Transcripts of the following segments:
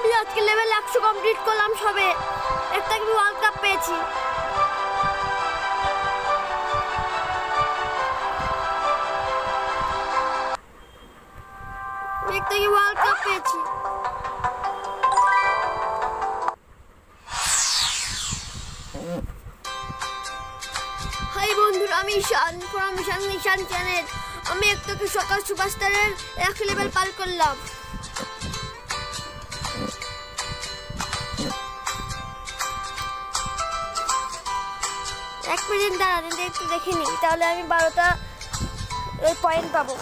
আমি আজকে level 100 complete করলাম সবে। একটা আমি ওয়ার্ল্ড কাপ পেয়েছি। একটা কি ওয়ার্ল্ড কাপ পেয়েছি। হাই বন্ধুরা, আমি ঈশান ফ্রম ঈশান চ্যানেল। আমি একটা কি সকাল সুপারস্টারের 100 লেভেল পার করলাম। এক মিনিট দাঁড়ান, একটু দেখে নিই, তাহলে আমি 12টা পয়েন্ট পাবো।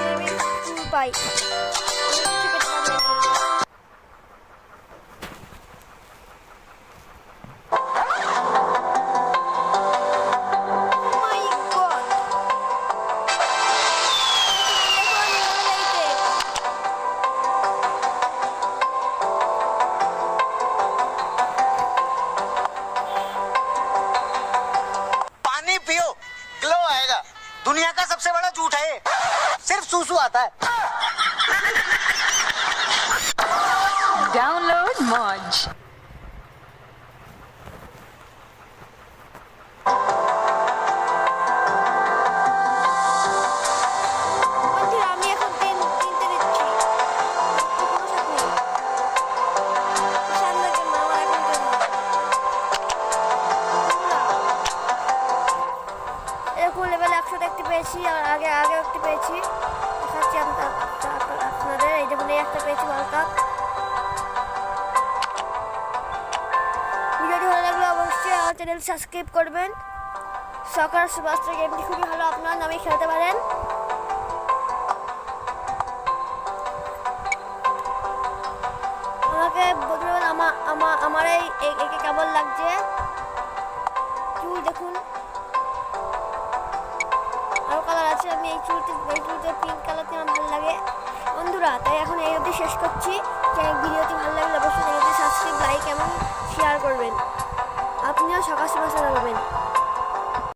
আমি পাই दुनिया का सबसे बड़ा झूठ है, सिर्फ सूसू आता है। Download Moj। আমি এখন তিনটে দিচ্ছি। এরকম লেভেল 100 দেখতে পেয়েছি, আর আগে একটি পেয়েছি। দেখাচ্ছি আপনাদের। এই যেমন এই একটা পেয়েছি ওয়ার্ল্ড কাপ। ভিডিওটি ভালো লাগলে অবশ্যই আমার চ্যানেল সাবস্ক্রাইব করবেন। সকার সুপারস্টার গেমটি খুবই ভালো, আপনার নামে খেলতে পারেন। আমাকে বলতে পারবেন আমার একে কেমন লাগছে। চুল দেখুন, আরো কালার আছে। আমি এই চুলতে পিঙ্ক কালারটি আমার ভালো লাগে বন্ধুরা। তাই এখন এই অবধি শেষ করছি। ভিডিওটি ভালো লাগলে অবশ্যই চ্যানেলটি সাবস্ক্রাইব, লাইক এবং শেয়ার করবেন। আপনিও সকাল সকাল করবেন।